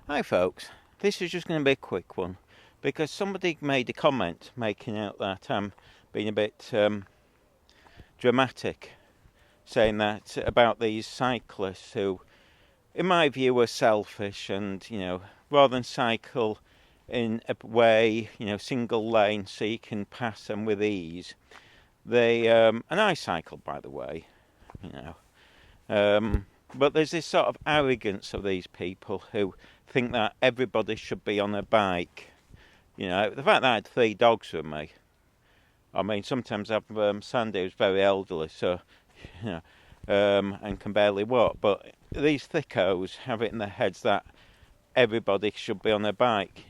Hi folks, this is just going to be a quick one because somebody made a comment making out that I'm being a bit dramatic, saying that about these cyclists who, in my view, are selfish and, rather than cycle in a way, single lane so you can pass them with ease, they, and I cycle by the way, you know, but there's this sort of arrogance of these people who think that everybody should be on a bike. The fact that I had 3 dogs with me. I mean, sometimes I've Sandy, who's very elderly, so and can barely walk. But these thickos have it in their heads that everybody should be on a bike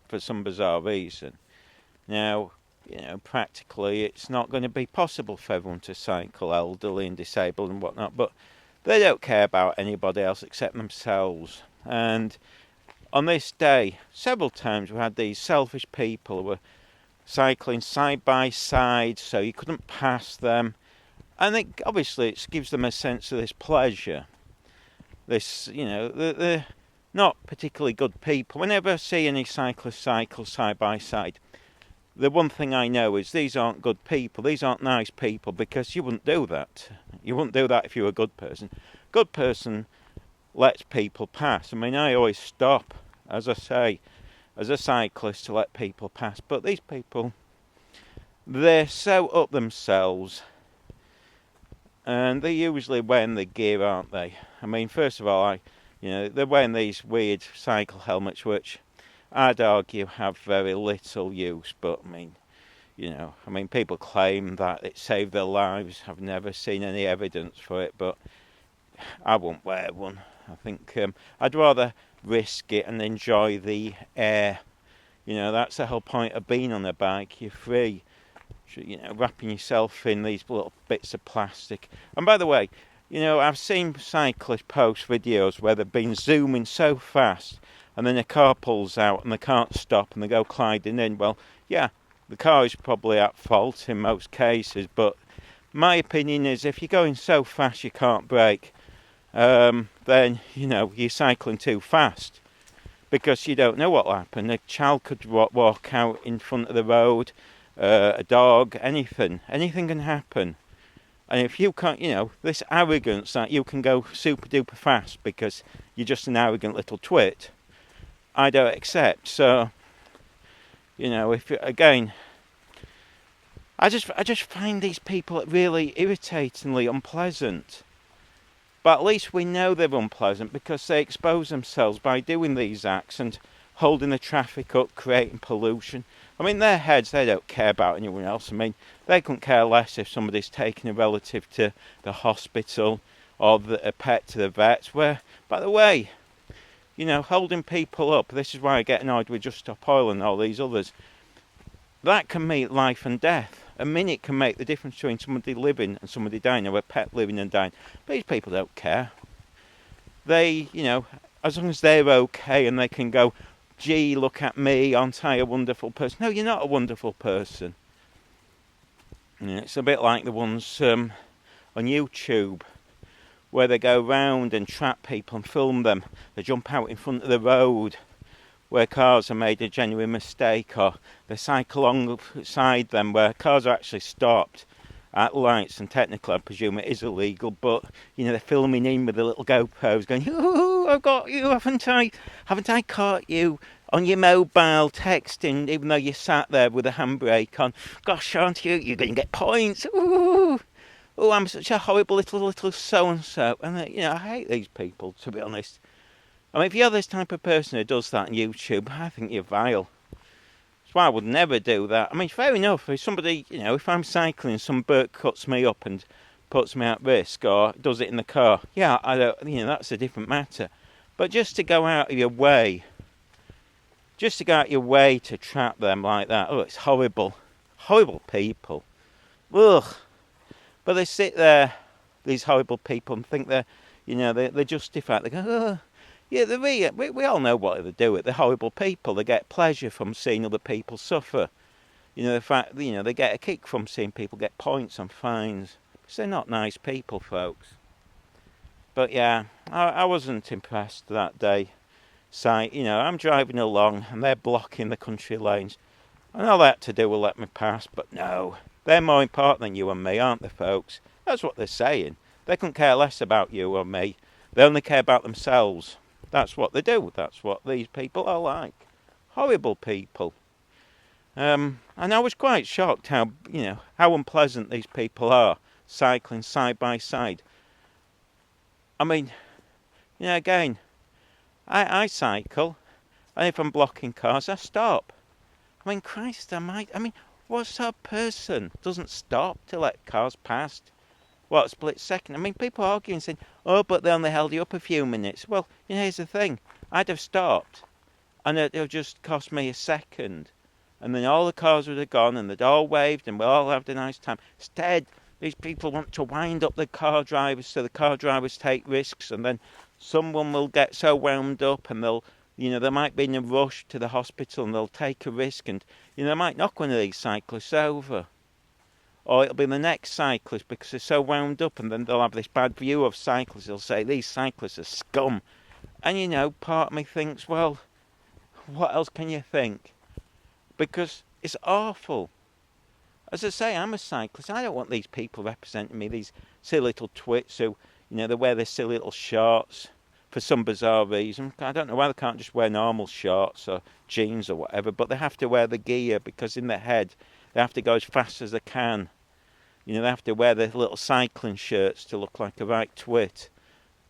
for some bizarre reason. Now, practically it's not going to be possible for everyone to cycle, elderly and disabled and whatnot. But they don't care about anybody else except themselves. And on this day, several times we had these selfish people who were cycling side by side so you couldn't pass them. And obviously it gives them a sense of this pleasure. They're not particularly good people. Whenever I see any cyclists cycle side by side, the one thing I know is these aren't good people. These aren't nice people, because you wouldn't do that. You wouldn't do that if you were a good person. Good person lets people pass. I mean, I always stop, as I say, as a cyclist, to let people pass. But these people, they're so up themselves, and they're usually wearing the gear, aren't they? I mean, first of all, they're wearing these weird cycle helmets, which I'd argue have very little use. But I mean, people claim that it saved their lives. I've never seen any evidence for it, but I won't wear one. I think I'd rather risk it and enjoy the air. That's the whole point of being on a bike. You're free. Wrapping yourself in these little bits of plastic. And by the way, I've seen cyclists post videos where they've been zooming so fast and then a car pulls out and they can't stop and they go gliding in. Well, yeah, the car is probably at fault in most cases, but my opinion is if you're going so fast you can't brake, then you're cycling too fast, because you don't know what will happen. A child could walk out in front of the road, a dog, anything can happen. And if you can't, this arrogance that you can go super duper fast because you're just an arrogant little twit, I don't accept. So, if again, I just find these people really irritatingly unpleasant. But at least we know they're unpleasant because they expose themselves by doing these acts and holding the traffic up, creating pollution. I mean, their heads, they don't care about anyone else. I mean, they couldn't care less if somebody's taking a relative to the hospital or a pet to the vets. Where, by the way, holding people up, this is why I get annoyed with Just Stop Oil and all these others. That can mean life and death. A minute can make the difference between somebody living and somebody dying, or a pet living and dying. But these people don't care. They, as long as they're okay and they can go, gee, look at me, aren't I a wonderful person? No, you're not a wonderful person. It's a bit like the ones on YouTube where they go round and trap people and film them. They jump out in front of the road where cars have made a genuine mistake, or they cycle alongside them where cars are actually stopped at lights, and technically I presume it is illegal, but they're filming in with the little GoPros going, ooh, I've got you, haven't I caught you on your mobile texting, even though you sat there with a handbrake on. Gosh, aren't you, you're going to get points. Ooh, I'm such a horrible little so-and-so. And I hate these people, to be honest. I mean, if you're this type of person who does that on YouTube, I think you're vile. That's why I would never do that. I mean, fair enough, if somebody, if I'm cycling, some bird cuts me up and puts me at risk, or does it in the car, yeah, I don't, that's a different matter. But just to go out of your way, to trap them like that, oh, it's horrible. Horrible people. Ugh. But they sit there, these horrible people, and think they're justified. They go, oh, yeah, we all know what they do. They're horrible people. They get pleasure from seeing other people suffer. The fact, they get a kick from seeing people get points and fines. Because they're not nice people, folks. But yeah, I wasn't impressed that day. You know, I'm driving along and they're blocking the country lanes. And all that to do will let me pass, but no. They're more important than you and me, aren't they, folks? That's what they're saying. They couldn't care less about you or me. They only care about themselves. That's what they do. That's what these people are like. Horrible people. And I was quite shocked how, you know, how unpleasant these people are, cycling side by side. I mean, you know, again, I cycle, and if I'm blocking cars, I stop. I mean, Christ, I mean, what sort of person doesn't stop to let cars past? What, a split second? I mean, people arguing saying, oh, but they only held you up a few minutes. Well, you know, here's the thing. I'd have stopped, and it would just cost me a second. And then all the cars would have gone, and they'd all waved, and we'd all have a nice time. Instead, these people want to wind up the car drivers, so the car drivers take risks, and then someone will get so wound up, and they'll, you know, they might be in a rush to the hospital, and they'll take a risk, and, you know, they might knock one of these cyclists over. Or it'll be the next cyclist because they're so wound up, and then they'll have this bad view of cyclists. They'll say, these cyclists are scum. And, you know, part of me thinks, well, what else can you think? Because it's awful. As I say, I'm a cyclist. I don't want these people representing me, these silly little twits who, you know, they wear their silly little shorts for some bizarre reason. I don't know why they can't just wear normal shorts or jeans or whatever, but they have to wear the gear because in their head they have to go as fast as they can. You know, they have to wear their little cycling shirts to look like a right twit.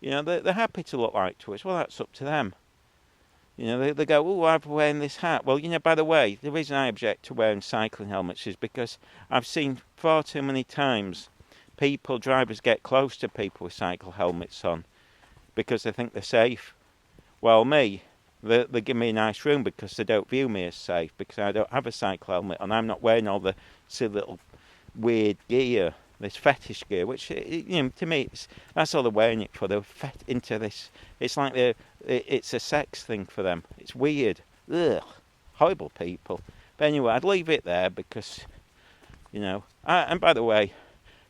You know, they're happy to look like twits. Well, that's up to them. You know, they go, oh, I'm wearing this hat. Well, you know, by the way, the reason I object to wearing cycling helmets is because I've seen far too many times drivers get close to people with cycle helmets on because they think they're safe. Well, me, they give me a nice room because they don't view me as safe because I don't have a cycle helmet and I'm not wearing all the silly little weird gear, this fetish gear, which, you know, to me, that's all they're wearing it for. They're into this. It's like it's a sex thing for them. It's weird. Ugh, horrible people. But anyway, I'd leave it there because, you know. And by the way,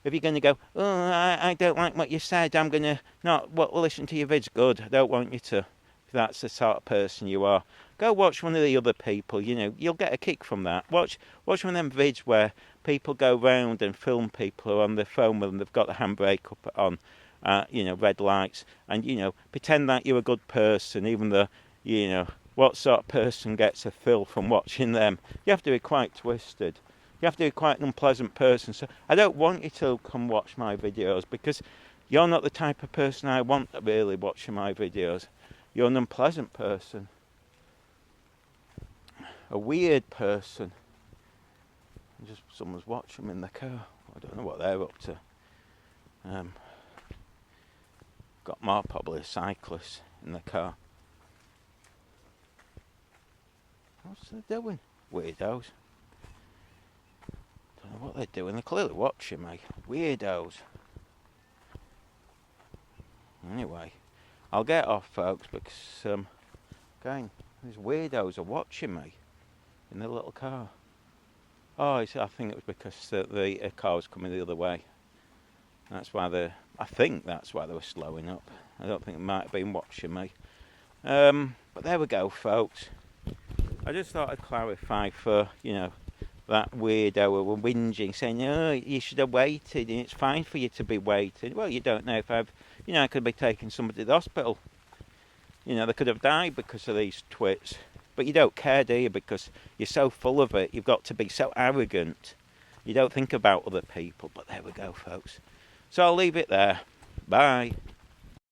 if you're going to go, oh, I don't like what you said, I'm going to not listen to your vids. Good. I don't want you to. If that's the sort of person you are, go watch one of the other people. You know, you'll get a kick from that. Watch one of them vids where people go round and film people who are on their phone when they've got the handbrake up on, you know, red lights, and, you know, pretend that you're a good person, even though, you know, what sort of person gets a thrill from watching them? You have to be quite twisted. You have to be quite an unpleasant person. So I don't want you to come watch my videos because you're not the type of person I want really watching my videos. You're an unpleasant person. A weird person. Just someone's watching them in the car. I don't know what they're up to. Got more probably cyclists in the car. What's they doing? Weirdos. Don't know what they're doing. They're clearly watching me. Weirdos. Anyway, I'll get off, folks, because again, these weirdos are watching me in their little car. Oh, I think it was because the car was coming the other way. That's why I think that's why they were slowing up. I don't think they might have been watching me. But there we go, folks. I just thought I'd clarify for, you know, that weirdo who were whinging, saying, oh, you should have waited, and it's fine for you to be waiting. Well, you don't know if I could be taking somebody to the hospital. You know, they could have died because of these twits. But you don't care, do you? Because you're so full of it. You've got to be so arrogant. You don't think about other people. But there we go, folks. So I'll leave it there. Bye.